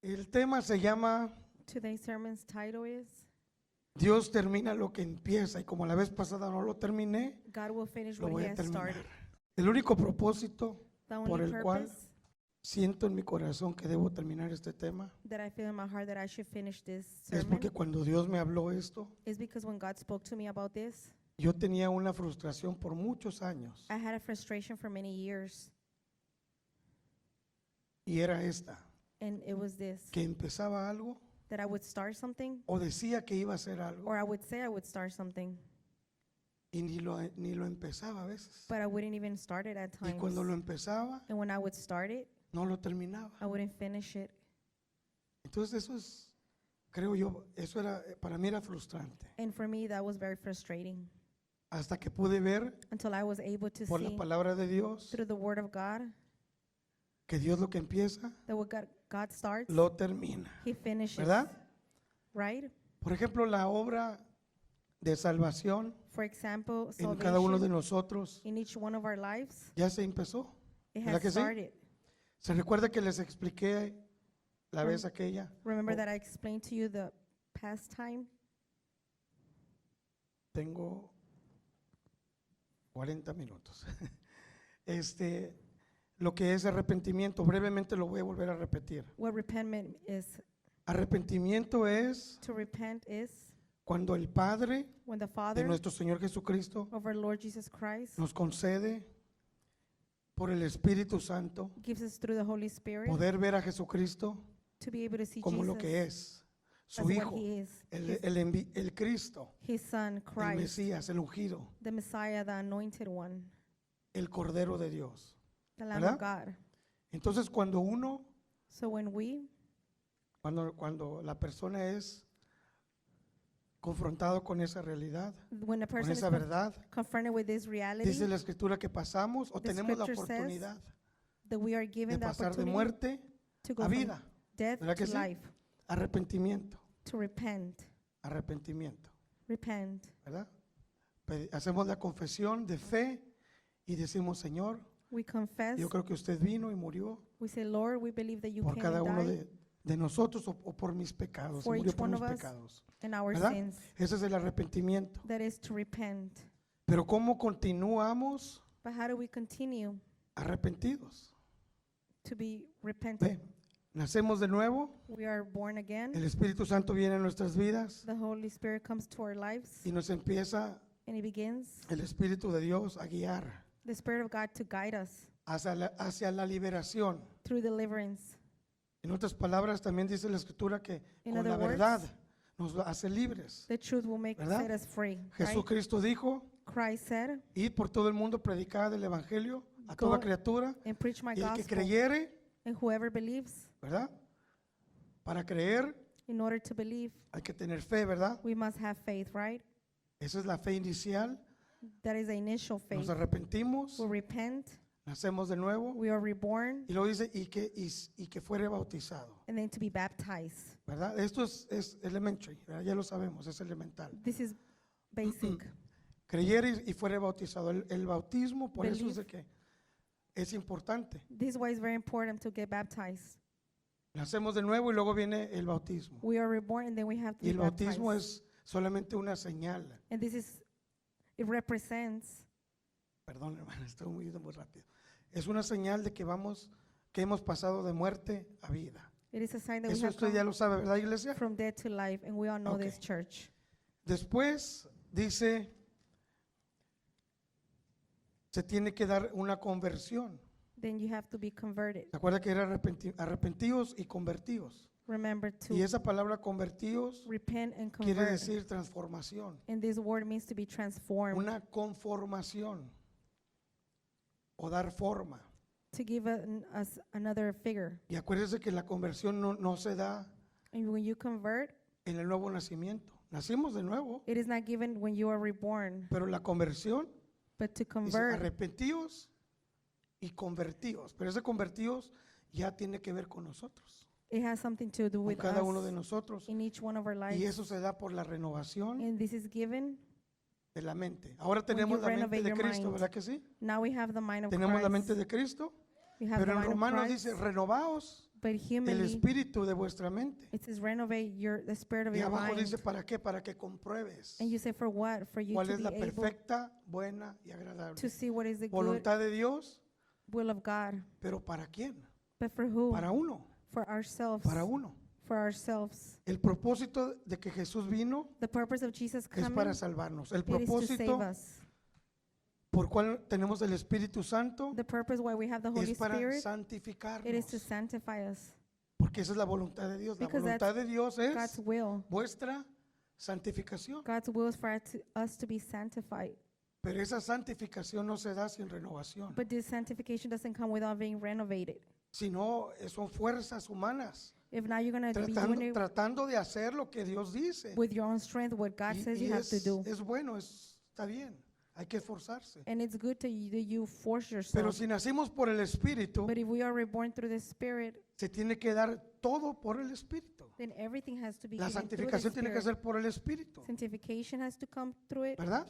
El tema se llama Today's sermon's title is Dios termina lo que empieza, y como la vez pasada no lo terminé, God will finish lo what voy He a has terminar. started. El único propósito The por only el cual purpose siento en mi corazón que debo terminar este tema that I feel in my heart that I should finish this es sermon porque cuando Dios me habló esto, is because when God spoke to me about this, yo tenía una frustración por muchos años, I had a frustration for many years, y era esta, and it was this, que empezaba algo that I would start something, o decía que iba a hacer algo or I would say I would start something, y ni lo empezaba a veces. but I wouldn't even start it at Y times. cuando lo empezaba, And when I would start it, no lo terminaba. I wouldn't finish it. Entonces eso es, creo yo, eso era, para mí era frustrante. And for me, that was very frustrating Hasta que pude ver until I was able to por la see palabra de Dios through the Word of God que Dios lo que empieza, that what God starts, lo termina. He finishes. ¿Verdad? Right? Por ejemplo, la obra de salvación For example, en cada uno de salvation nosotros in each one of our lives, ya se empezó. it ¿Verdad has que sí? started. ¿Se recuerda que les expliqué la Rem- vez aquella? Remember Oh. that I explained to you the past time? Tengo 40 minutos. Lo que es arrepentimiento, brevemente lo voy a volver a repetir. What repentment is. Arrepentimiento es To repent is cuando el Padre when the de Father nuestro Señor Jesucristo of our Lord Jesus Christ nos concede por el Espíritu Santo gives us through the Holy Spirit poder ver a Jesucristo to be able to see como lo Jesus que es, as su what Hijo, He is, el Cristo, His Son, el Christ, Mesías, el ungido, the Messiah, the Anointed One, el Cordero de Dios. the Lamb of ¿Verdad? God. Entonces cuando So cuando la persona es confrontado con esa realidad, when a con person is esa verdad, confronted with this reality, dice la Escritura que pasamos o The tenemos la scripture says oportunidad that we are de given the pasar de opportunity muerte to go a from vida. death ¿Verdad que to sí? life, Arrepentimiento, to repent, arrepentimiento, repent. ¿verdad? Hacemos la confesión de fe y decimos, Señor, We confess, yo creo que usted vino y murió we say, Lord, we believe that you por came cada and uno died de nosotros o por mis pecados, for murió each por one mis of us. pecados. and our ¿Verdad? sins. Ese es el arrepentimiento. That is to repent. Pero ¿cómo continuamos But how do we continue arrepentidos? to be repentant? Ve, nacemos de nuevo, We are born again. el Espíritu Santo viene en nuestras vidas The Holy Spirit comes to our lives y nos empieza and He begins, el Espíritu de Dios a guiar the Spirit of God, to guide us hacia la liberación. through deliverance. En otras palabras, también dice la Escritura que In con other la words, verdad nos hace libres. The truth will ¿Verdad? set us free. Right? Jesucristo dijo, Christ said, ir por todo el mundo predicar el Evangelio a Go toda criatura, and preach my y el que gospel. creyere, And whoever believes, ¿verdad? Para creer in order to believe, hay que tener fe, ¿verdad? we must have faith, right? Esa es la fe inicial. That is the initial Nos faith. arrepentimos, We repent, nacemos de nuevo, we are reborn, y luego dice, y que fuere bautizado, and then to be baptized. ¿verdad? Esto es elementary, ¿verdad? Ya lo sabemos, es elemental. This is basic. Creyere y fuere bautizado. El bautismo, por eso es de que es importante. This is why it's very important to get baptized. Nacemos de nuevo y luego viene el bautismo. We are reborn, and then we have to Y be el bautismo baptized. es solamente una señal. And it represents, Perdón, hermano, estoy muy rápido. Es una señal de que hemos pasado de muerte a vida. it is a sign that we Eso have usted come ya lo sabe, ¿verdad, iglesia? from death to life, and we all know this Okay. church. Después dice, se tiene que dar una conversión. Then you have to be converted. ¿Se acuerda que era arrepentidos y convertidos? Remember to Y esa palabra convertidos repent and quiere convert. decir transformación, And this word means to be transformed, una conformación o dar forma. to give us another figure. Y acuérdese que la conversión no se da And when you convert, en el nuevo nacimiento. Nacimos de nuevo, it is not given when you are reborn, pero la conversión but to dice convert, arrepentidos y convertidos. Pero ese convertidos ya tiene que ver con nosotros, it has something to do con with cada uno de us nosotros. in each one of our Y lives. eso se da por la renovación And this is given. de la mente. Ahora tenemos you la mente renovate de your Cristo, mind. ¿verdad que sí? Now we have the mind of Tenemos la Christ. mente de Cristo, We have pero the en mind of Romanos Christ. dice, renovaos But el humanly, espíritu de vuestra mente. it says renovate the spirit of Y your abajo mind. dice, ¿para qué? Para que compruebes And you say for what? For you cuál to es be la able perfecta, buena y agradable to see what is the good voluntad de Dios. will of God. ¿Pero para quién? But for who? Para uno, For ourselves. para uno. For ourselves. El propósito de que Jesús vino The purpose of Jesus es coming, para salvarnos. El it is to save propósito us. por cual tenemos el Espíritu Santo The purpose why we have the Holy es para Spirit, it is to santificarnos. sanctify us. Porque esa es la voluntad de Dios. La Because voluntad de Dios God's es will. vuestra santificación. God's will is for us to be sanctified. Pero esa santificación no se da sin renovación, But this sanctification doesn't come without being renovated. sino son fuerzas humanas If not, you're going to be tratando, doing it tratando de hacer lo que Dios dice. with your own strength, what God Y, says y you have to do. es bueno, está bien, hay que esforzarse. And it's good that you force Pero yourself. si nacimos por el Espíritu, But if we are reborn through the Spirit, se tiene que dar todo por el Espíritu. then everything has to be La given through the santificación tiene que Spirit. ser por el Espíritu, Sanctification has to come through it. ¿verdad?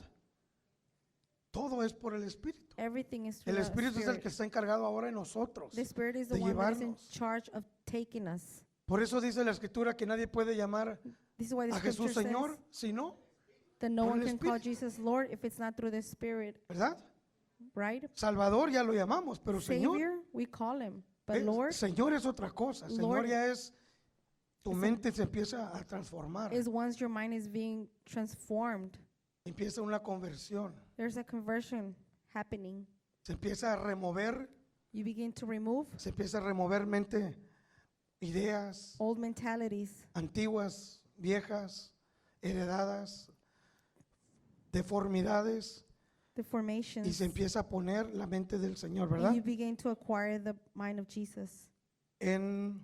Todo es por el Espíritu. Everything is through El the Espíritu es el Spirit. que está encargado ahora en nosotros. The Spirit is the de one that is in llevarnos. charge of taking us. Por eso dice la Escritura que nadie puede llamar This is why the a scripture Jesús says Señor, sino, that no por one el can call Espíritu. Jesus Lord if it's not through the Spirit, ¿verdad? right? Salvador ya lo llamamos, pero Señor, Savior, we call him. But eh, Señor es otra cosa. Señor Lord ya es, tu is a- mente se empieza a transformar, is once your mind is being transformed, empieza una conversión, there's a conversion happening. se empieza a remover, You begin to remove se empieza a remover mente, ideas old mentalities, antiguas, viejas, heredadas, deformidades, y deformations, se empieza a poner la mente del Señor, and ¿verdad? you begin to acquire the mind of Jesus. En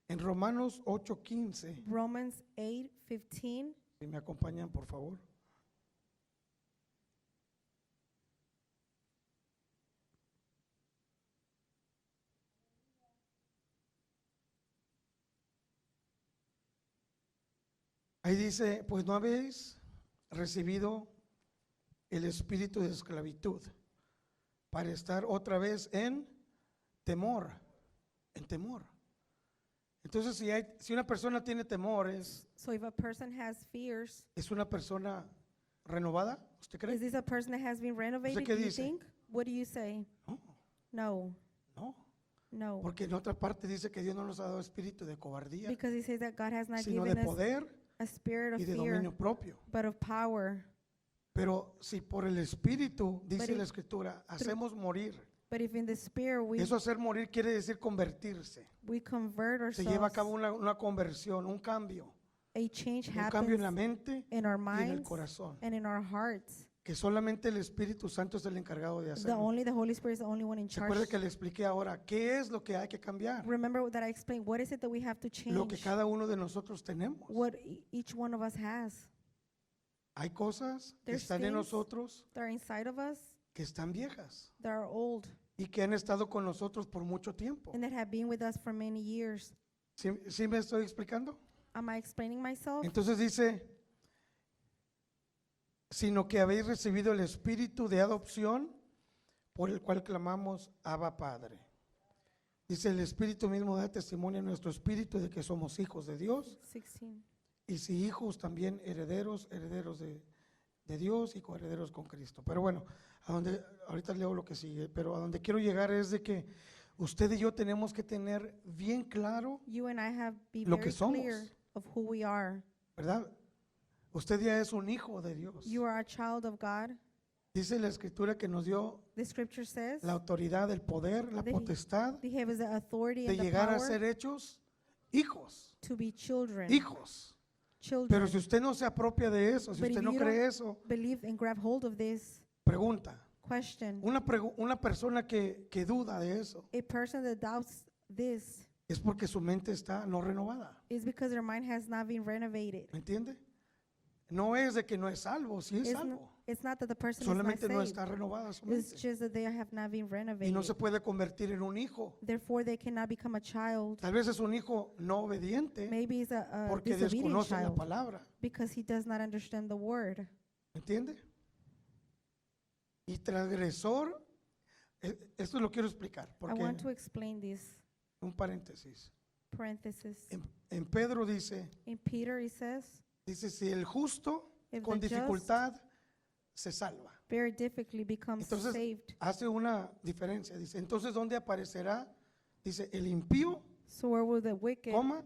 Romanos 8:15, Romans 8:15. si me acompañan por favor. Ahí dice, pues no habéis recibido el espíritu de esclavitud para estar otra vez en temor, en temor. Entonces, si una persona tiene temores, So if a person has fears, ¿es una persona renovada? ¿Usted is cree? this a person that has been renovated, qué do you dice? think? What do you say? No, No, no, no. porque en otra parte dice que Dios no nos ha dado espíritu de cobardía, Because he says that God has not sino de given us poder a spirit of y de fear, dominio propio. but of power. Pero si por el espíritu, dice But la if- escritura, hacemos morir, But if in the spirit eso hacer morir quiere decir convertirse. we convert Se lleva a ourselves, cabo una conversión, un cambio a change en la happens mente in our y en el minds corazón, and in our hearts. que solamente el Espíritu Santo es el encargado de hacerlo. The Holy Spirit is the only one in ¿Se charge. acuerda que le expliqué ahora qué es lo que hay que cambiar? Remember that I explained what is it that we have to Lo que change, cada uno de nosotros tenemos. what each one of us has. Hay cosas que There's están en things nosotros that are inside of us que están viejas that are old y que han estado con nosotros por mucho tiempo. and that have been with us for many years. ¿Sí me estoy explicando? Am I explaining myself? Entonces dice, sino que habéis recibido el espíritu de adopción por el cual clamamos Abba Padre. Dice, el espíritu mismo da testimonio a nuestro espíritu de que somos hijos de Dios, 16. y si hijos también herederos, herederos de Dios y coherederos con Cristo. Pero bueno, ahorita leo lo que sigue, pero a donde quiero llegar es de que usted y yo tenemos que tener bien claro, You and I have be Lo very que somos. clear of who we are. ¿verdad? Usted ya es un hijo de Dios. You are a child of God. Dice la escritura que nos dio The scripture says la autoridad, el poder, la That he- potestad He has the authority de and the llegar a power ser hechos hijos, to be children. hijos. Pero Children. si usted no se apropia de eso, si But usted if no you cree don't eso, Believe and grab hold of this pregunta. question. Una persona que duda de eso A person that doubts this es porque su mente está no renovada. is because their mind has not been renovated. ¿Me entiende? No es de que no es salvo, sí es salvo. It's not that the person Solamente is no not está saved. renovada su It's mente. just that they have not been Y renovated. no se puede convertir en un hijo. Therefore, they cannot become a child. Tal vez es un hijo no obediente Maybe it's a porque disobedient desconoce la child palabra. because he does not understand the word. ¿Me entiende? Y transgresor, esto lo quiero explicar, I porque want to explain this un paréntesis. Parenthesis. En Pedro dice, In Peter, he says, si el justo if con the just dificultad se salva. very difficultly becomes Entonces saved. hace una diferencia. Dice, entonces ¿dónde aparecerá? Dice, el impío, So where will the wicked coma,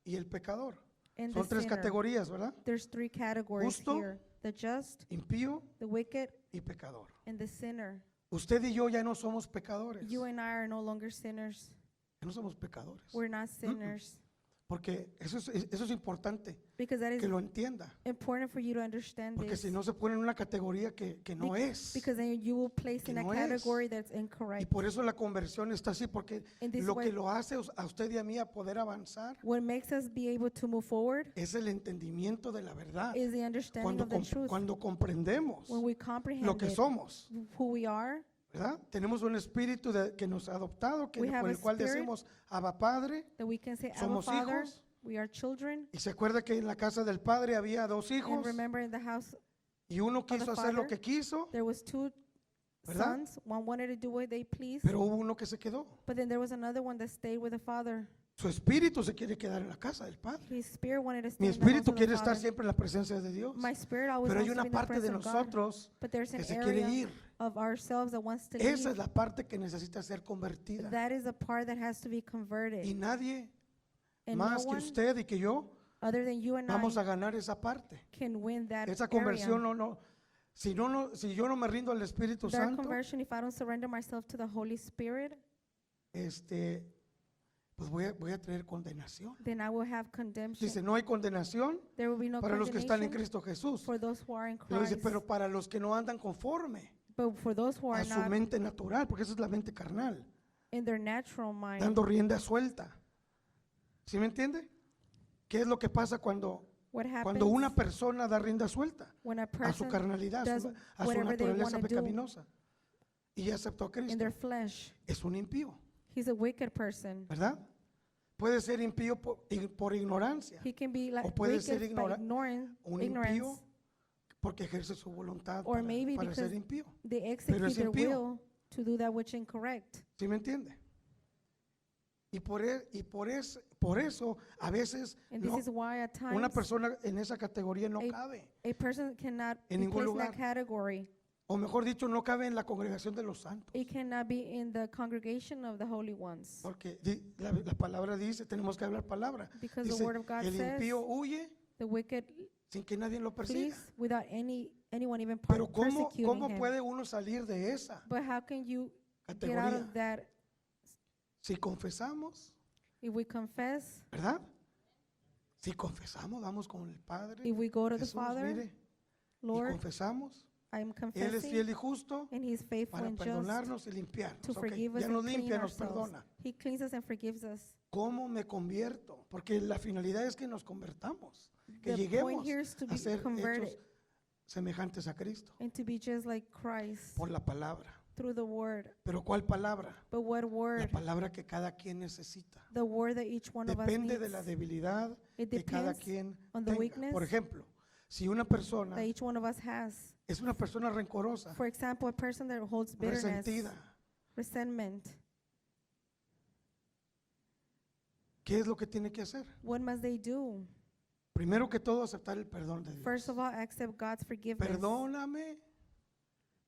y el pecador. and the Son tres sinner? categorías, ¿verdad? There's three categories Justo, here. The just, Impío the wicked, y pecador. and the sinner. Usted y yo ya no somos pecadores. You and I are no longer sinners. Ya no somos pecadores. We're not sinners. Porque eso es importante Because that is que lo entienda. important for you to understand Porque this. si no se pone en una categoría que no es. Because then you will place que in a no es. category that's Y incorrect. por eso la conversión está así, porque In this lo way, que lo hace a usted y a mí a poder avanzar what makes us be able to move forward es el entendimiento de la verdad. is the understanding of the truth. Cuando comprendemos When we lo comprehend que it, somos, who we are, ¿verdad? Tenemos un espíritu que nos ha adoptado, We have por a el cual spirit decimos, Abba Padre. that we can say, Abba Somos Father, hijos. we are children. Y se acuerda que en la casa del Padre había dos And hijos remember, in the house, y uno quiso hacer lo Father, que quiso, there was two ¿verdad? sons. One wanted to do what they pleased, pero hubo uno que se quedó. but then there was another one that stayed with the father. Su espíritu se quiere quedar en la casa del Padre. His spirit wanted to stay Mi in the house espíritu of the quiere estar Father. siempre en la presencia de Dios. My spirit always Pero hay wants to una be in the parte de presence of God. nosotros But there's que an se quiere area ir. of ourselves that wants to Esa leave. es la parte que necesita ser convertida. That is the part that has to be Y converted. nadie And más no que one usted y que yo other than you and vamos I a ganar esa parte. can win that Esa area. conversión si yo no me rindo al Espíritu That Santo, conversion, if I don't surrender myself to the Holy Spirit, pues voy a tener condenación. then I will have condemnation. Dice, no hay condenación There will be no para los que están en condemnation Cristo Jesús. for those who are in Luego dice, Christ. pero para los que no andan conforme But for those who are a su not mente natural, porque esa es la mente carnal, in their natural mind, dando rienda suelta. ¿Sí me entiende? ¿Qué es lo que pasa cuando what una happens persona da rienda suelta when a a su person carnalidad, does a su whatever they naturaleza wanna do pecaminosa y aceptó a in Cristo? their flesh? Es un impío, He's a wicked person. ¿verdad? Puede ser impío por ignorancia, He can be like O puede ser wicked by un impío ignorance, porque ejerce su voluntad or maybe para ser because impío. they Pero execute es their impío. will to do that which is incorrect. ¿Sí me entiende? Y por eso a veces And this no, is why at una times persona en esa categoría no a- cabe, a person cannot En be ningún placed in that lugar. category. o mejor dicho, no cabe en la congregación de los santos. It cannot be in the congregation of the holy ones. Porque la palabra dice, tenemos que hablar palabra. Because Dice, the word of God el says impío huye the wicked sin que nadie lo persiga. flees without anyone even Pero ¿cómo persecuting him. puede uno salir de esa But how can you get out categoría? of that Si confesamos, if we confess, ¿verdad? Si confesamos, vamos con el Padre. if we go to the Jesús, Father, mire, y Lord, confesamos. I am Él es fiel confessing, y justo and He is faithful para and just perdonarnos y limpiarnos. to Ok, forgive us ya nos and clean limpia, nos ourselves. perdona. He cleans us and forgives us. ¿Cómo me convierto? Porque la finalidad es que nos convertamos, que The point lleguemos here is to a be ser converted hechos semejantes a Cristo and to be just like Christ por la palabra. through the word. Pero ¿cuál palabra? But what La word? palabra que cada quien necesita. The word that each one of us Depende de la needs. debilidad It que cada depends quien on the tenga. weakness Por ejemplo, si una persona that each one of us has. es una persona rencorosa, For example, a person that holds bitterness, resentida, resentment, ¿qué es lo que tiene que hacer? what must they do? Primero que todo, aceptar el perdón de Dios. First of all, accept God's forgiveness. Perdóname.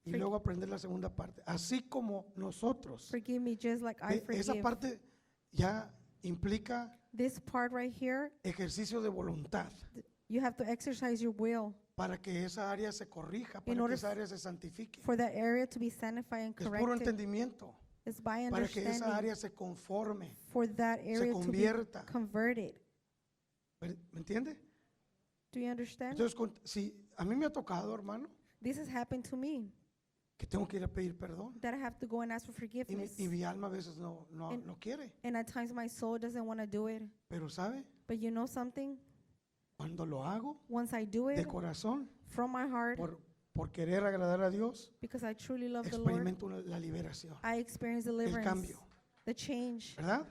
Y For- luego aprender la segunda parte. Así como nosotros. Forgive me just like I Esa forgive. parte ya implica This part right here, ejercicio de voluntad you have to exercise your will para que esa área se corrija, para order que esa área se santifique. for that area to be sanctified and Es puro corrected. entendimiento, It's by para que esa understanding área se conforme, for that se area to be convierta. converted. ¿Me entiende? Do you understand? Entonces, si a mí me ha tocado, hermano, This has happened to me, que tengo que ir a pedir perdón that I have to go and ask for y forgiveness. mi alma a veces no And- quiere, And at times my soul doesn't want to do it. pero ¿sabe? But you know something? Cuando lo hago Once I do de it corazón, from my heart, por querer agradar a Dios, because I truly love the Lord, experimento la liberación, I experience el deliverance, cambio, the change. ¿verdad?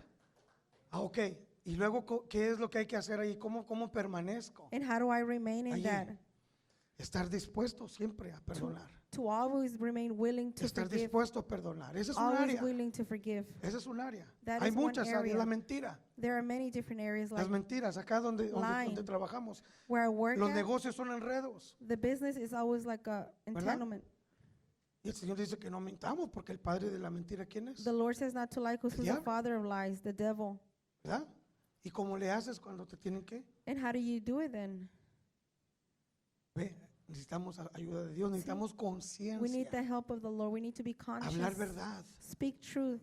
Ok, y luego, ¿qué es lo que hay que hacer ahí? ¿Cómo permanezco? And how do I remain in Allí. that? Estar dispuesto siempre a perdonar. To always remain willing to estar forgive. dispuesto a perdonar. Esa es un Always área. willing to forgive. Esa es un área. That Hay is one muchas áreas. area. La mentira. There are many different areas Las like mentiras. Acá donde lying. trabajamos. where I work Los at, negocios son enredos. the business is always like a entanglement. Y el Señor dice que no mintamos porque el padre de la mentira, ¿quién es? The Lord says not to lie because El who's the diablo. father of lies? The devil. ¿Verdad? ¿Y cómo le haces cuando te tienen que? And how do you do it then? Ve, necesitamos ayuda de Dios, necesitamos We need conciencia. the help of the Lord. We need to be conscious. Hablar verdad. Speak truth.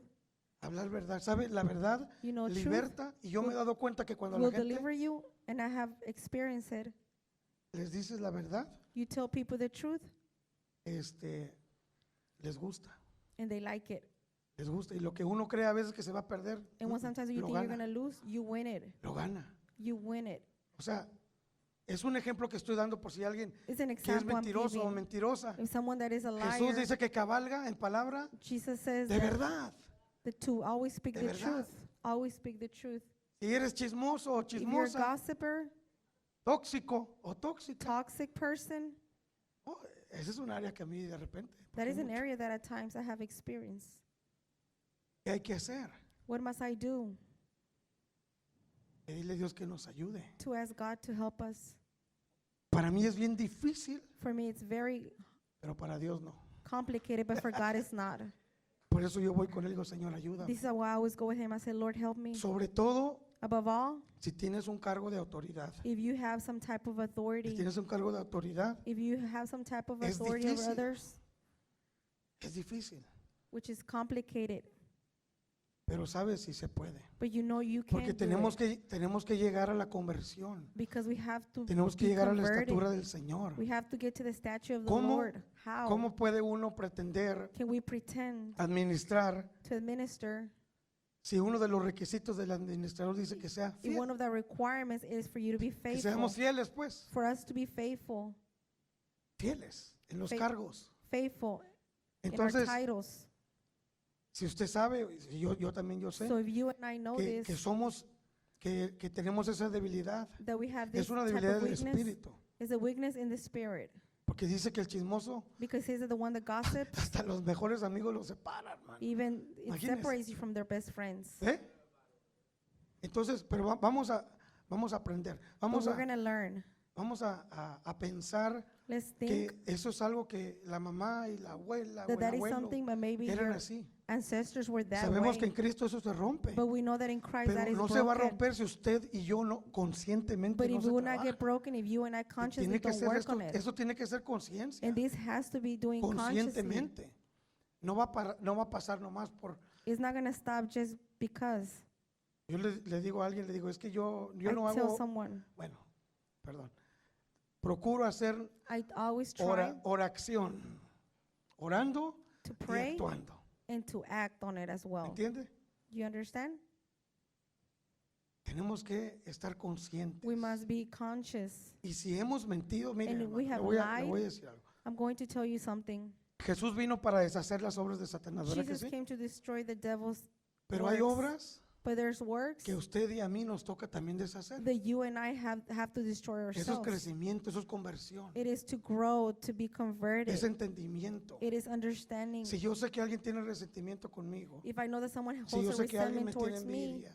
Hablar verdad. ¿Sabe? La verdad You know, truth liberta. Y yo me he dado cuenta que cuando will la gente deliver you, and I have experienced it. les dices la verdad, You tell people the truth, les gusta. and they like it. Les gusta. Y lo que uno cree a veces que se va a perder, And when sometimes you lo think you're gana. going to lose, you win it. Lo gana. You win it. O sea, es un ejemplo que estoy dando por si alguien It's an que es example I'm mentiroso o giving. mentirosa. If someone that is a Jesús liar, dice que cabalga en palabra Jesus says de that verdad. the two always speak De the verdad. truth. Always speak the truth. Si eres chismoso o If you're a chismosa, gossiper, tóxico o tóxica, toxic person, oh, ese es un área que a mí de repente. that is an mucho. area that at times I have experienced. ¿Qué hay que hacer? What must I do Pedirle a Dios que nos ayude. to ask God to help us? Para mí es bien difícil, For me, it's very pero para Dios no. complicated, but for God, it's not. Por eso yo voy con él y digo, Señor, ayúdame. This is why I always go with Him. I say, Lord, help me. Sobre todo Above all, si tienes un cargo de autoridad. if you have some type of Si authority, tienes un cargo de autoridad, if you have some type of Es authority over difícil. others, es difícil. which is complicated, Pero sabes si se puede. but you know you can Porque do it tenemos que llegar a la conversión. because we have to Tenemos que be llegar a la converted. estatura del Señor. We have to get to the statue of the ¿Cómo- Lord. How ¿Cómo puede uno pretender can we pretend administrar to administer si uno de los requisitos del administrador dice que sea if fiel? one of the requirements is for you to be Que faithful, seamos fieles, pues. for us to be faithful, Fieles en los Faith- cargos. faithful in our Entonces, titles. si usted sabe, y yo también yo sé, So if you and I know que this, somos, que tenemos esa debilidad. that we have this Es una type debilidad of del weakness, espíritu. is a weakness in the spirit. Porque dice que el chismoso, Because he's the one that gossips, hasta los mejores amigos los separan, man. even it Imagínese. separates you from their best friends. ¿Eh? Entonces, pero vamos a aprender. But Vamos we're going to learn. a pensar Let's que think eso es algo que la mamá y la abuela o that el that is abuelo something, but maybe eran your así. ancestors were that Sabemos que way. en Cristo eso se rompe, But we know that in Christ that pero is no se va a broken. romper si usted y yo no conscientemente But no if se it will not trabaja. get broken, if you and I consciously Tiene que don't ser work esto, on it, eso tiene que ser conciencia, and this has to be doing consciously. conscientemente. No va a pasar nomás por. It's not going to stop just because. Yo le digo a alguien, le digo, es que yo I no tell hago, someone, bueno, perdón. Procuro hacer I always try oración, orando to y pray actuando. and to act on it as well. ¿Entiende? You understand? Tenemos que estar conscientes. We must be conscious. Y si hemos mentido, mire, And hermano, we le have voy a lied. decir algo. I'm going to tell you something. Jesús vino para deshacer las obras de Satanás, ¿verdad que Jesus sí? came to destroy the devil's Pero hay works. obras But there's works que usted y a mí nos toca también deshacer. that you and I have to destroy Eso es ourselves. crecimiento, eso es conversión, It is to grow, to be converted. es entendimiento. It is understanding. Si yo sé que alguien tiene resentimiento conmigo, If I know that someone si yo holds a sé que alguien resentment me tiene towards me, envidia,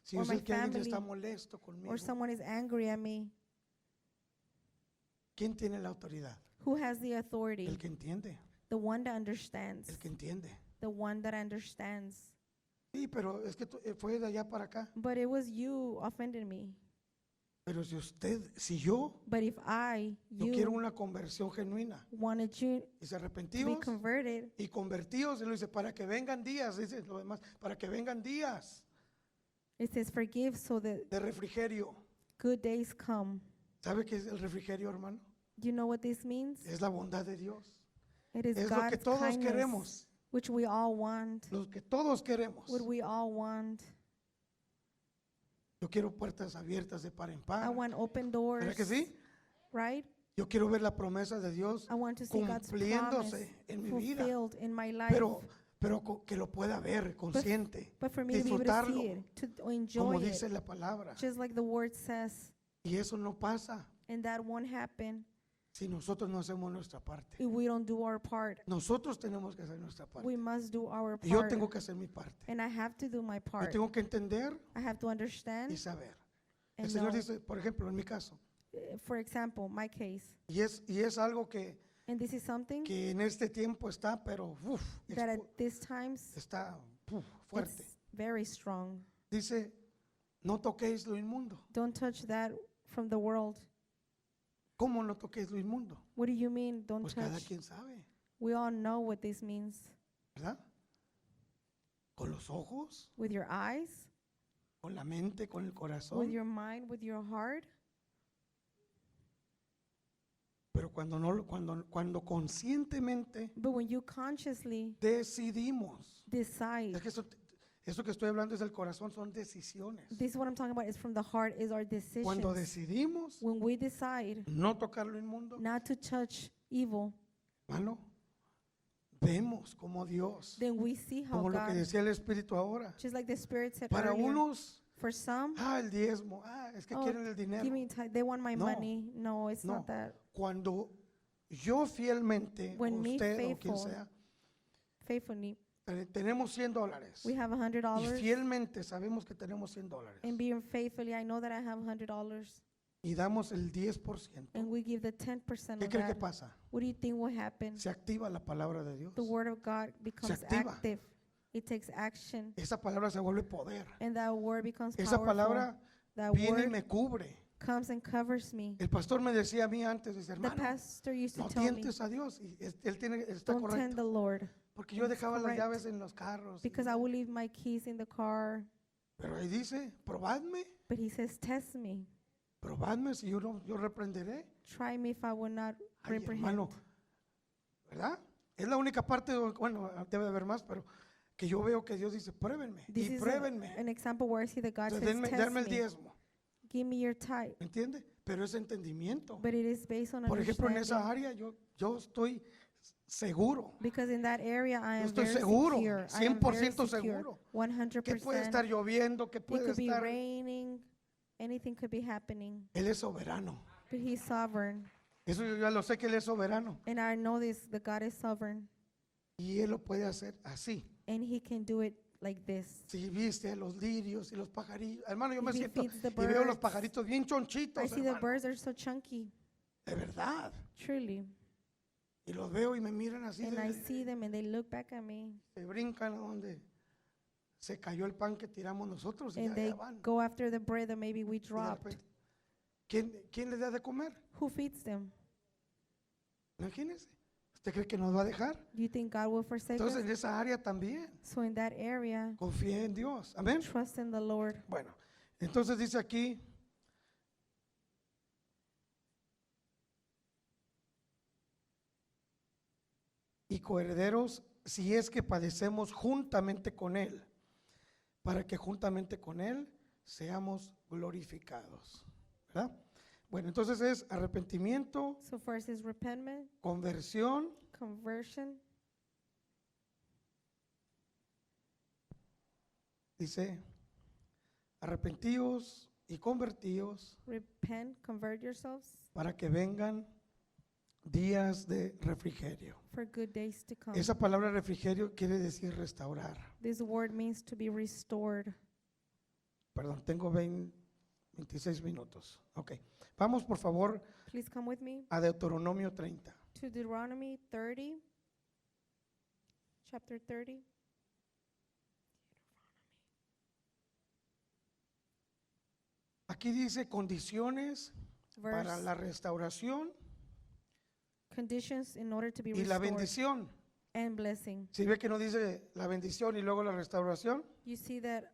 si yo or my sé que alguien está family, molesto conmigo, or someone is angry at me, ¿quién tiene la autoridad? who has the authority? El que entiende, The one that understands. el que entiende. The one that understands. Sí, pero es que fue de allá para acá. But it was you offended me. Pero si yo But if yo quiero you una conversión genuina, wanted you dice to be arrepentidos converted, y convertidos, él dice, para que vengan días, dice lo demás, para que vengan días it says forgive so that de refrigerio. good days come. ¿Sabe qué es el refrigerio, hermano? Do you know what this means? Es la bondad de Dios. It is Es lo que God's todos kindness, queremos, which we all want. lo que todos queremos. What we all want. Yo quiero puertas abiertas de par en I par. want open doors, ¿Verdad que sí? right? Yo quiero ver la promesa de Dios I want to see God's promise cumpliéndose en mi vida, fulfilled in my life. pero que lo pueda ver consciente, But for me to be able to disfrutarlo, see it, to como enjoy dice it, la palabra. just like the word says, Y eso no pasa and that won't happen si nosotros no hacemos nuestra parte. if we don't do our part. Nosotros tenemos que hacer nuestra parte. We must do our Y yo part. tengo que hacer mi parte. And I have to do my Yo part. tengo que entender I have to understand y saber. El and Señor know. dice, por ejemplo, en mi caso, For example, my case. y es algo And this is something que en este tiempo está, pero that at these times está fuerte. it's very strong. Dice, no toquéis lo inmundo. Don't touch that from the world. ¿Cómo no toquéis lo inmundo? What do you mean, don't Pues cada touch? quien sabe, We all know what this means. ¿verdad? Con los ojos, With your eyes, con la mente, con el with corazón. your mind, with your heart. Pero cuando conscientemente But when you consciously decidimos, decide, es que eso que estoy hablando es del corazón, son decisiones. this is what I'm talking about, is from the heart, is our Cuando decisions. decidimos When we decide no tocar lo inmundo, not to touch evil, hermano, vemos como Dios, then we see how como lo que God, decía el Espíritu ahora, just like the Spirit said para earlier, unos, for some, el diezmo, es que Oh, quieren el dinero. give me tithe, they want my No. money. No, it's No. not that. Cuando yo fielmente, When me usted o quien faithful, sea, Faithfully, tenemos $100 we have y $100, fielmente sabemos que tenemos $100 and being faithfully, I know that I have $100, y damos el 10%, and we give the 10% ¿qué of cree que that. pasa? What do you think will happen? Se activa la palabra de Dios. The Word of God becomes activa. active. It takes action, Esa palabra se vuelve poder. and that Word becomes Esa powerful. palabra That viene y Word me cubre. comes and covers me. El pastor me decía a mí antes, dice, The hermano, pastor used to no tell me, tientes a Dios. Y está don't tempt the correcto. Lord, Porque yo It's dejaba las correct. llaves en los carros. because I will leave my keys in the car. Pero ahí dice, probadme, But he says, test me. probadme si yo reprenderé. Try me if I will not Ay, reprehend. hermano, ¿verdad? Es la única parte, bueno, debe de haber más, pero que yo veo que Dios dice, pruébenme This y is pruébenme. an example where I see that God Entonces, says, test denme el me. diezmo, Give me your tithe. ¿me entiende? Pero es entendimiento. But it is based on Por ejemplo, en esa understanding. área yo estoy seguro. Because in that area I Yo am estoy very seguro, secure. I am very 100% secure. seguro. 100%. Que puede estar lloviendo, que It puede could be estar. raining. Anything could be happening. Él es soberano. But he's sovereign. Eso yo ya lo sé que Él es soberano. And I know this, the God is sovereign. Y Él lo puede hacer así. And he can do it like this. Si viste los lirios y los pajarillos. Hermano, yo me If he siento feeds the y veo los birds. pajaritos bien I chonchitos, see the hermano. birds are so chunky. De verdad. Truly. Y los veo y me miran así. And I see them and they look back at me. Se brincan a donde se cayó el pan que tiramos nosotros y And they allá van. go after the bread that maybe we Y de dropped. repente, ¿quién les da de comer? Who feeds them? Imagínense. ¿Usted cree que nos va a dejar? Do you think God will forsake Entonces us? en esa área también. So in that area, Confía en Dios. Amén. trust in the Lord. Bueno, entonces dice aquí, y coherederos si es que padecemos juntamente con Él, para que juntamente con Él seamos glorificados. ¿Verdad? Bueno, entonces es arrepentimiento, So first is repentance, conversión, conversion, dice, arrepentíos y convertíos repent, convert yourselves para que vengan días de refrigerio. for good days to come. Esa palabra refrigerio quiere decir restaurar. This word means to be restored. Perdón, tengo 26 minutos. Ok. Vamos por favor Please come with me a Deuteronomio 30. to Deuteronomy 30, chapter 30. Aquí dice condiciones para Verse, la restauración conditions in order to be y la restored bendición. and blessing. Si ve que no dice la bendición y luego la restauración, You see that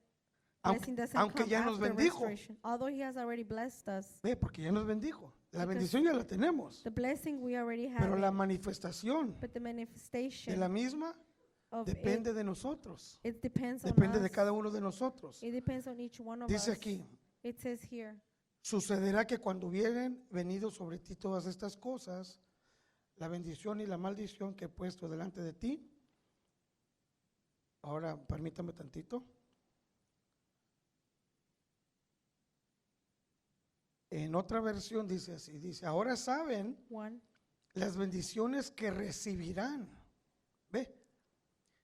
aunque, blessing doesn't aunque come ya nos after bendijo. restoration. Although he has already blessed us. Ve, porque ya nos bendijo. La Because bendición ya la tenemos, The blessing we already have, pero la manifestación but the de manifestation la misma of depende de nosotros. it depends on Depende de us. cada uno de nosotros. It depends on each one of Dice us. aquí, It says here, sucederá que cuando hubieren venido sobre ti todas estas cosas, la bendición y la maldición que he puesto delante de ti. Ahora, permítame tantito. en otra versión dice así, dice, ahora saben one, las bendiciones que recibirán, ¿ve?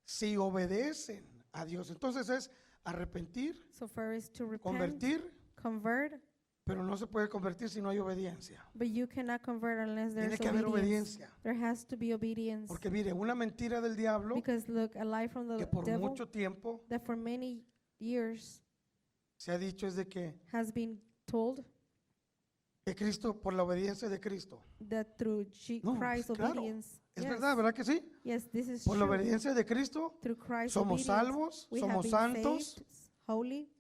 Si obedecen a Dios. Entonces es arrepentir, so first to repent, convertir, convert, pero no se puede convertir si no hay obediencia. but you cannot convert unless Tiene there's que haber obedience. obediencia. There has to be obedience. Porque mire, una mentira del diablo Because look, a lie from que the por devil mucho tiempo that for many years se ha dicho es de que has been told Cristo, por la obediencia de Cristo. that through No, Christ's claro. obedience. Es Yes. verdad, ¿verdad que sí? Yes, this is Por la true. obediencia de Cristo Through Christ's somos obedience, salvos, we have somos been santos, saved, holy,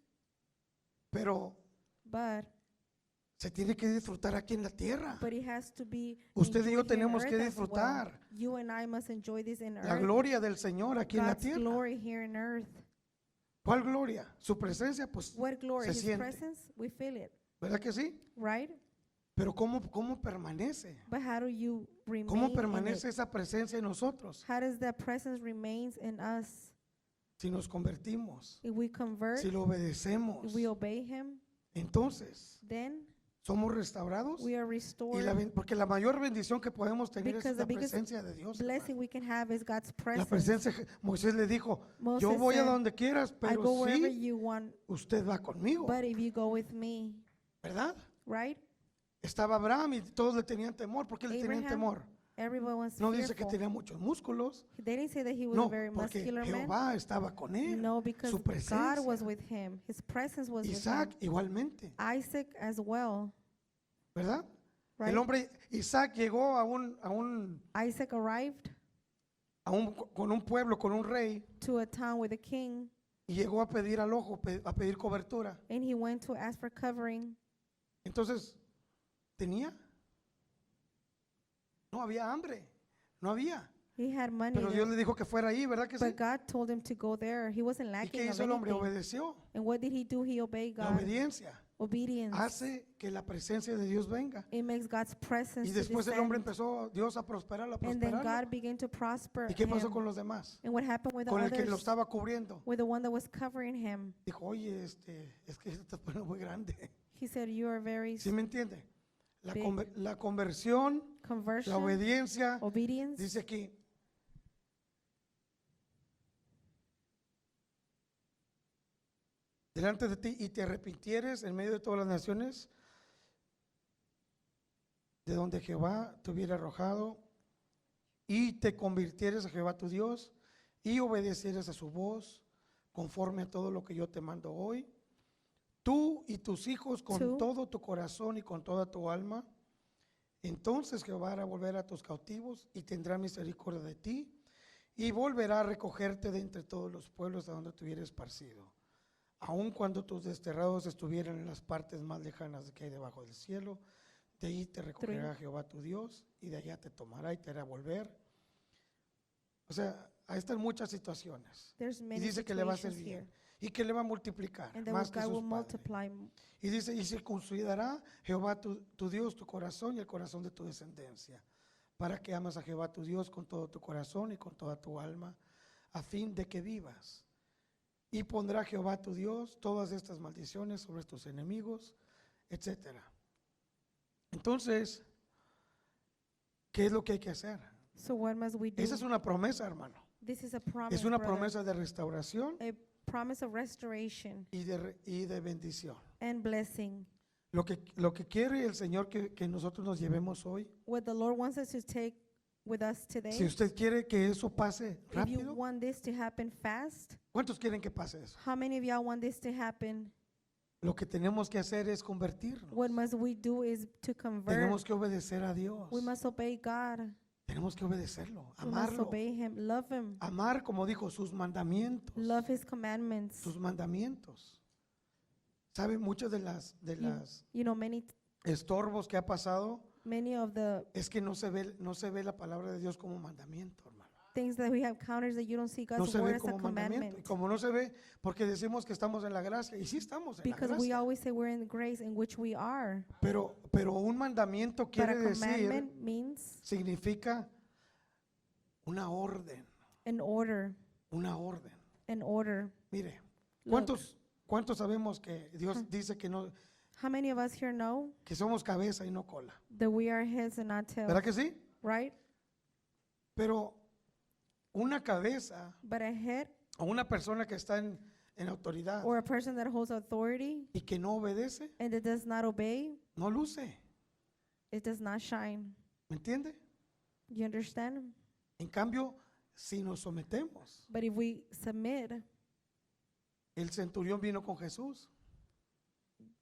pero but se tiene que disfrutar aquí en la tierra. it has to be Usted y yo enjoyed here in tenemos earth que as well. disfrutar You and I must enjoy this in la earth. gloria del Señor aquí en la God's tierra. glory here in earth. ¿Cuál gloria? Su presencia, pues, What glory? se His siente. presence, we feel it, ¿verdad que sí? right? Pero ¿cómo permanece? But how do you remain ¿Cómo in permanece it? esa presencia en nosotros? How does that presence remains in us? Si nos convertimos, If we convert, si lo obedecemos, if we obey Him, entonces then somos restaurados. we are Y restored. porque la mayor bendición que podemos tener Because es la the biggest presencia de Dios. Blessing hermano. we can have is God's La presence. presencia, Moisés le dijo, Moses yo voy a said, donde quieras, I pero go wherever sí, you want, usted va conmigo, but if you go with me, ¿verdad? right? Estaba Abraham y todos le tenían temor. ¿Por qué le tenían Abraham, temor? Everyone was No dice que fearful. tenía muchos músculos. They didn't say that he was a No, very porque muscular man. Jehová estaba con él. No, because Su God presencia. was with him. His presence was Isaac with him. igualmente, Isaac as well, ¿verdad? right? El hombre Isaac llegó Isaac arrived con un pueblo, con un rey, to a town with a king, y llegó a pedir al ojo, a pedir cobertura. and he went to ask for covering. Entonces, ¿tenía? No había hambre, no había. He had money, Pero Dios le dijo que fuera ahí, ¿verdad que sí? but God told him to go there. He wasn't ¿Y lacking qué of hizo el hombre? anything. Obedeció. And what did he do? He obeyed La God. obediencia Obedience. hace que la presencia de Dios venga. It makes God's presence Y to después el hombre descend. empezó, Dios a prosperarlo, a And then prosperarlo. God began to prosper ¿Y qué pasó him. con los demás? And what happened with the Con el que lo others? estaba cubriendo. With the one that was covering him. Dijo, oye, es que se está poniendo muy grande. He said, you are very ¿Sí me entiende? La, Big. la conversión, la conversion, obediencia, obedience. dice aquí, delante de ti y te arrepintieres en medio de todas las naciones, de donde Jehová te hubiera arrojado, y te convirtieres a Jehová tu Dios, y obedecieres a su voz, conforme a todo lo que yo te mando hoy, tú y tus hijos con Tú. todo tu corazón y con toda tu alma. Entonces Jehová hará volver a tus cautivos y tendrá misericordia de ti, y volverá a recogerte de entre todos los pueblos a donde te hubieras esparcido. Aun cuando tus desterrados estuvieran en las partes más lejanas que hay debajo del cielo, de ahí te recogerá Jehová tu Dios, y de allá te tomará y te hará volver. O sea, ahí están muchas situaciones. There's Y many dice que le va a hacer situations bien here. y que le va a multiplicar And that más que God will sus padres. multiply. Y dice, y circuncidará Jehová tu Dios tu corazón y el corazón de tu descendencia, para que ames a Jehová tu Dios con todo tu corazón y con toda tu alma, a fin de que vivas. Y pondrá Jehová tu Dios todas estas maldiciones sobre tus enemigos, etcétera. Entonces, ¿qué es lo que hay que hacer? So what must we do? Esa es una promesa, hermano. This is a promise, Es una brother. promesa de restauración A promise of restoration y de bendición. and blessing. Lo que quiere el Señor que nosotros nos llevemos hoy, What the Lord wants us to take with us today. si usted quiere que eso pase If you rápido, want this to happen fast, ¿cuántos quieren que pase eso? how many of y'all want this to happen? Lo que tenemos que hacer es convertirnos. What must we do is to convert. Tenemos que obedecer a Dios. We must obey God. Tenemos que obedecerlo, We must amarlo. obey Him, love Him, Amar, como dijo, sus mandamientos. love His commandments. Sus mandamientos. ¿Sabe? Muchos de las You know, many estorbos que ha pasado of the es que no se ve la palabra de Dios como mandamiento, hermano. things that we have counters that you don't see No God's se word ve as a como mandamiento. Y commandment. como no se ve, porque decimos que estamos en la gracia, y sí estamos en la Because we gracia. always say we're in the grace in which we are. Pero un mandamiento But quiere a decir, commandment means significa una orden, an order, una orden. an order. Mire, Look. ¿cuántos sabemos que Dios dice que no, How many of us here know que somos cabeza y no cola? that we are heads and not tails? ¿Verdad que sí? Right? Pero una cabeza But a head o una persona que está en autoridad or a person that holds authority y que no obedece, and that does not obey, no luce. it does not shine. ¿Me entiende? You understand? En cambio, si nos sometemos, But if we submit, el centurión vino con Jesús.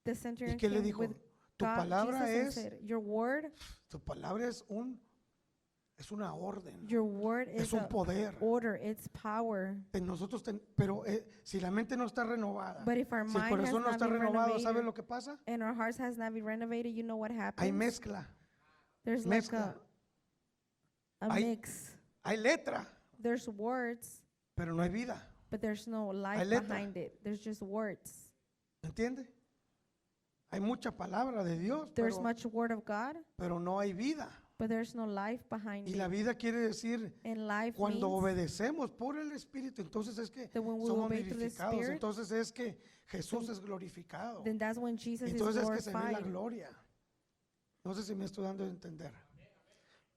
the ¿Y centurion qué le came dijo? with Tu God, palabra Jesus, and es, said, your word es una orden, is es un a poder. order, it's power. Pero si la mente no está renovada, But if our si el mind has corazón no not está been renovado, ¿sabe renovated lo que pasa? and our hearts has not been renovated, you know what Hay happens? mezcla, There's mezcla. a Hay- mix. hay letra, There's words, pero no hay vida. but there's no life letra. behind it. There's just words. ¿Me entiende? Hay mucha palabra de Dios, There's much word of God, pero no hay vida. but there's no life behind Y la it. vida quiere decir, And life cuando means obedecemos por el Espíritu, entonces es que that when we somos obey through the vivificados, Spirit, entonces es que Jesús es glorificado, then that's when Jesus is entonces es que se ve la glorified. gloria. No sé si me estoy dando a entender.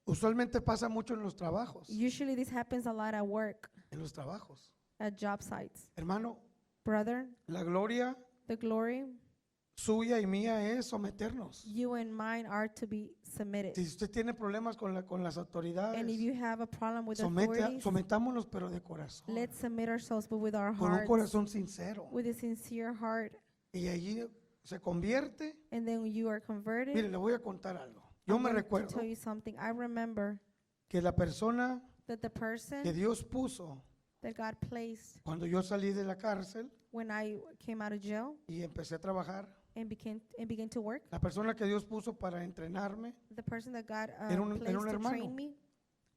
Usualmente pasa mucho en los trabajos, Usually this happens a lot at work, en los trabajos. at job sites. Hermano, Brother, la gloria the glory, suya y mía es someternos. you and mine are to be submitted. Si usted tiene problemas con las autoridades, And if you have a problem with authorities, sometámonos pero de corazón, let's submit ourselves, but with our con un hearts, corazón sincero. with a sincere heart, Y allí se convierte. and then you are converted. Mire, le voy a contar algo. Yo I'm me going to recuerdo tell you something. I remember que la persona that the person que Dios puso that God placed cuando yo salí de la cárcel when I came out of jail y empecé a trabajar, and began to work, la persona que Dios puso para entrenarme, the person that God Era un placed to hermano. train me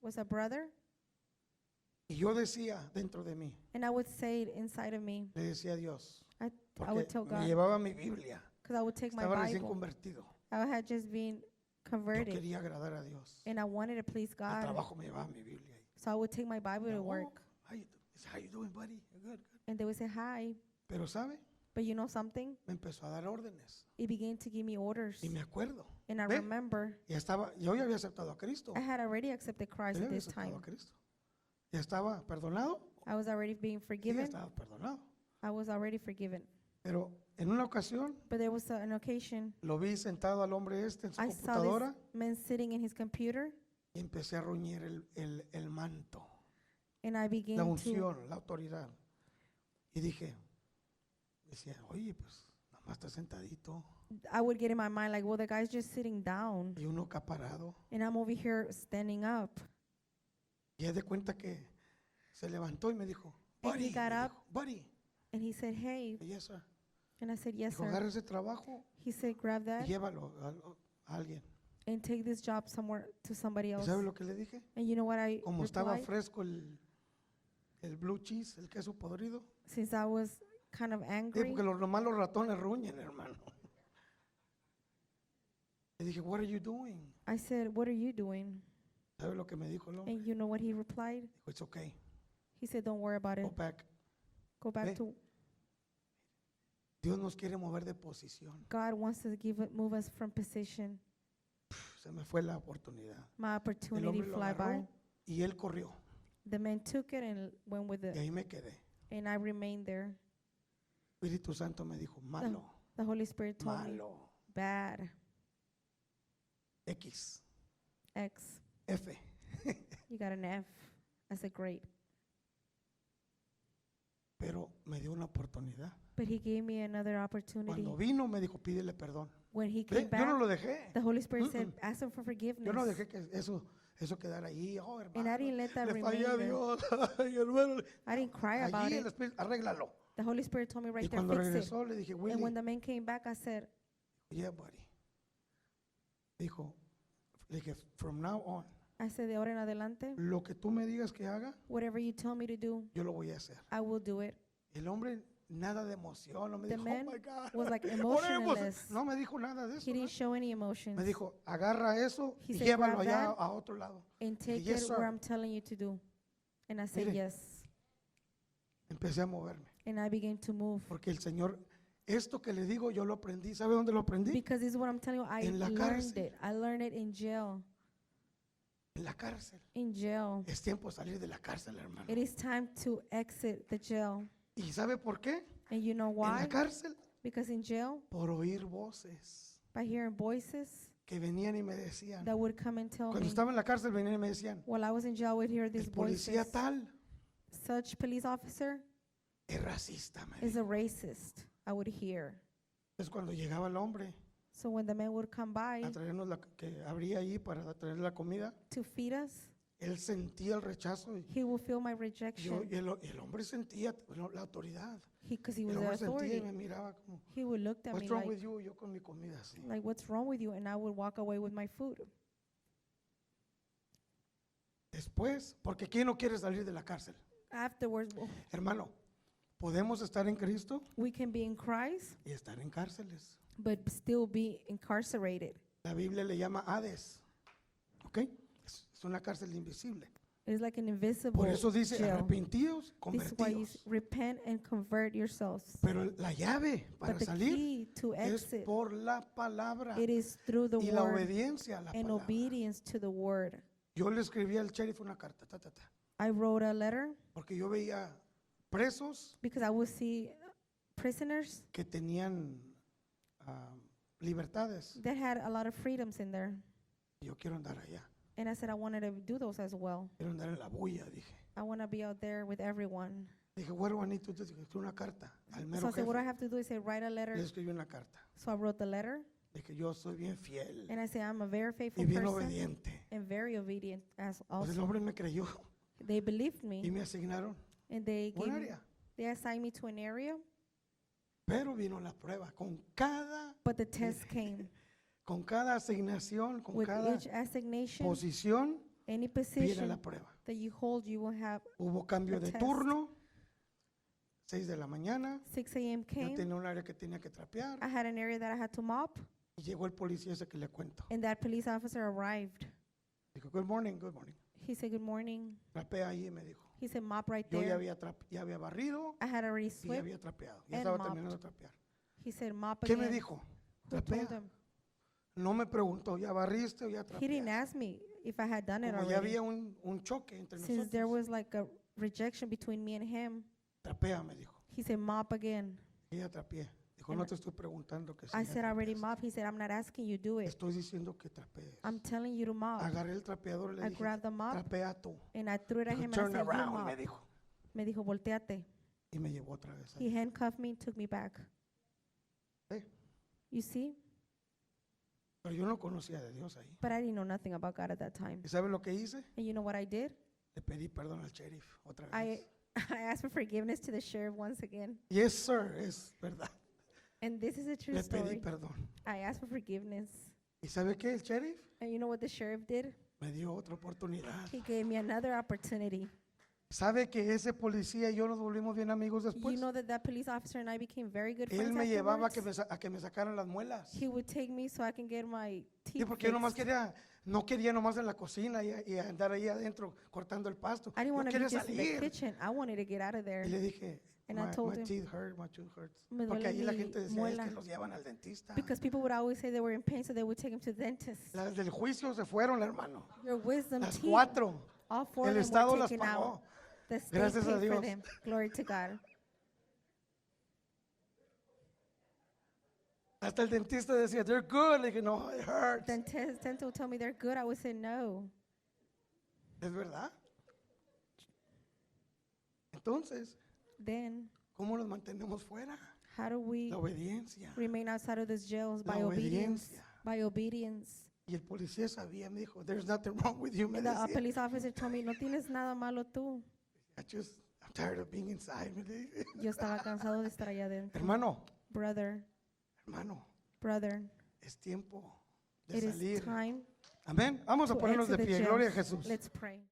was a brother, y yo decía dentro de mí, and I would say it inside of me. le decía a Dios, I porque would tell me God, llevaba mi Biblia, because I would take my estaba recién Bible. convertido, I had just been yo converted, quería agradar a Dios, and I wanted to please al God, trabajo me llevaba mi Biblia. so I would take my Bible to Oh, work, how you doing, buddy? Good, good. and they would say hi. Pero sabe, But you know something? me empezó a dar órdenes It began to give me orders, y me acuerdo, and I Ve. remember yo ya había aceptado a Cristo. I had already accepted Yo Christ ya at había this aceptado time. a Cristo. Ya estaba perdonado. I was already being Sí, ya forgiven. estaba perdonado. I was already forgiven. Pero en una ocasión But there was an occasion lo vi sentado al hombre en su I saw this computadora man sitting in his computer, y empecé a ruñir el manto, and I la began to, unción, la autoridad. Y decía, oye, pues nada más está sentadito I would get in my mind like, well, the guy's just sitting down, y uno acá parado. and I'm over here standing up. Y haz de cuenta que se levantó y me dijo, And he buddy, got me up. dijo, buddy. And he said, hey. Y yes, sir. And I said, yes, Dijo, sir. agarra ese trabajo He said, grab y that llévalo a alguien. and take this job somewhere to somebody ¿Y else. sabe lo que le dije? And you know what I Como estaba replied? fresco el blue cheese, el queso podrido. Since I was kind of Sí, angry, porque nomás los ratones ruñen, hermano. Le dije, what are you doing? I said, what are you doing? ¿Sabe lo que me dijo el hombre? And you know what he replied? Dijo, it's okay, He said, don't worry about it. go back. Go back Ve. to Dios nos quiere mover de posición. God wants to move us from position. Se me fue la oportunidad. My El opportunity hombre lo fly by. agarró y él corrió. The man took it and went with Y it, ahí me quedé. and I remained there. Espíritu Santo me dijo, malo, The Holy Spirit told me, malo. bad, X, X, F. you got an F. I said, great. Pero me dio una oportunidad. But he gave me another opportunity. Cuando vino me dijo, pídele perdón. When he Ve, came yo no back, lo dejé. the Holy Spirit said, Mm-mm. ask him for Yo forgiveness. no dejé que eso quedara ahí. Oh, And I hermano, didn't let that le remain fallé a there. Dios. Ay, hermano. I didn't cry about Allí it. el Espíritu, arréglalo. The Holy Spirit told me Y right there, cuando fix it. regresó le dije, And Willy, when the man came back, I said, yeah, buddy. Dijo, le dije, from now on, I said, de ahora en adelante, lo que tú me digas que haga, whatever you tell me to do, yo lo voy a hacer. I will do it. El hombre, nada de emoción, no me The dijo, man oh my God. was like oremos. emotionless. No me dijo nada de eso. He ¿no? didn't show any emotions. Me dijo, agarra eso He y said, llévalo "Grab allá that a otro lado. and take yes, it sir. where I'm telling you to do." And I said, Mire. yes. Empecé a moverme, And I began to move porque el Señor esto que le digo yo lo aprendí. ¿Sabe dónde lo aprendí? Because this is what I'm telling you. I En la learned cárcel. it. I learned it in jail. En la cárcel. In jail. Es tiempo de salir de la cárcel, hermano. It is time to exit the jail. ¿Y sabe por qué? And you know En la why? cárcel, Because in jail, por oír voces by hearing voices que venían y me decían. that would come and tell Cuando me, estaba en la cárcel venían y me decían, while I was in jail, I would hear these el policía voices. tal Such police officer es racista. Me is dijo. a racist, I would hear. Es cuando llegaba el hombre So when the man would come by a traernos la que abría ahí para traer la comida, to feed us, él sentía el rechazo y, he would feel my yo, rejection y el hombre sentía la autoridad. because he El was the hombre sentía y authority. me miraba como, He would look at me what's wrong like, with you? Yo con mi comida así. what's wrong with you? And I would walk away with my food. Después, porque ¿quién no quiere salir de la cárcel? Afterwards, Hermano, podemos estar en Cristo we can be in Christ, y estar en cárceles. but still be incarcerated. La Biblia le llama Hades. ¿Ok? Es una cárcel invisible. It's like an invisible Por eso dice, jail. arrepentidos, This is why you convertidos. repent and convert yourselves. Pero la llave para But the salir key to es exit, por la palabra it is through the y la word obediencia a la and palabra. obedience to the word. Yo le escribí al sheriff una carta, I wrote a letter porque yo veía presos because I would see prisoners que tenían libertades. that had a lot of freedoms in there. Y yo quiero andar allá, And I said I wanted to do those as well. quiero andar en la bulla, dije. I want to be out there with everyone. Dije, what do I need to do? Dije, una carta al So mero I said, what do I jefe. have to do? I said, write a Le letter. escribí una carta. So I wrote the letter. Dije, yo soy bien fiel And I said, I'm a very faithful y bien person obediente. and very obedient as Pues el also. hombre me creyó They believed y me me asignaron and they un gave me, área. they assigned me to an area, Pero vino la prueba. but the test came. Con cada asignación, con With cada each assignation, posición, any viene position la prueba. that you hold, you will have Hubo cambio a de test. turno, 6 de la mañana. 6 a.m. Yo came. tenía un área que tenía que trapear. I had an area that I had to mop, Y llegó el policía ese que le cuento. and that police officer arrived. Dijo, good morning, good morning. He said, good morning. Trapea ahí, me dijo. He said, mop right Yo there. ya había barrido I had already y ya swept. había trapeado. Ya and estaba mopped. terminando de trapear. He said, mop ¿Qué me again. dijo? Who told Trapea. him? No me preguntó, ¿ya barriste o ya He didn't trapeaste? ask me if I had done it Como ya already. había un choque entre Since there nosotros. was like a rejection between me and him, Trapea, me dijo. he said, mop again. Y ya trapeé. Dijo, And no te estoy preguntando que si I ya said, I already trapeaste. mop. He said, I'm not asking you do it. Estoy diciendo que trapees. I'm telling you to mop. Agarré el trapeador y le I dije, grabbed the mop trapea tú. and I threw it at Dijo, him and I turn said, you around, me mop. dijo. Me dijo, volteate. Y me llevó otra vez. He Ahí. handcuffed me and took me back. ¿Eh? You see? Pero yo no conocía de Dios ahí. But I didn't know nothing about God at that time. ¿Y sabe lo que hice? And you know what I did? Le pedí perdón al sheriff otra I vez. I asked for forgiveness to the sheriff once again. Yes, sir, es verdad. And this is a true Le pedí story. perdón. I asked for forgiveness. ¿Y sabe qué? El sheriff And you know what the sheriff did? me dio otra oportunidad. He gave me another opportunity. ¿Sabe que ese policía y yo nos volvimos bien amigos You después? know that police officer and I became very good Él friends me llevaba a afterwards? que me sacaran las muelas. He would take me so I can get my Sí, teeth porque yo nomás fixed. no quería nomás en la cocina y andar ahí adentro cortando el pasto. I didn't Yo want to be quería just in the salir. kitchen. I wanted to get out of there. Y le dije, And I told my him, teeth hurt, my tooth hurts. "Me Porque duele ahí la mi gente decía, es muela." que los llevan al dentista. Because people would always say they were in pain, so they would take him to the dentist. Las del juicio se fueron, hermano. Your wisdom Las teeth, 4. all four El of them Estado were las taken out. pagó. The state Gracias a paid for Dios. them. Glory to God. Hasta el dentista decía, they're good. Le dije, no, it hurts. Dental would tell me they're good. I would say no. ¿Es verdad? Entonces, Then, ¿cómo nos mantenemos fuera? how do we La obediencia. remain outside of these jails? La By obedience. obediencia. By obedience. Y el policía sabía, me dijo, there's nothing wrong with you, me And the decía. police officer told me, no tienes nada malo tú. I'm tired of being inside. Me dice. Yo estaba cansado de estar allá adentro. Hermano, Brother, hermano, es tiempo de it is salir. time Amén. Vamos a to ponernos de exit the pie. Gloria a jails. Jesús. Let's pray.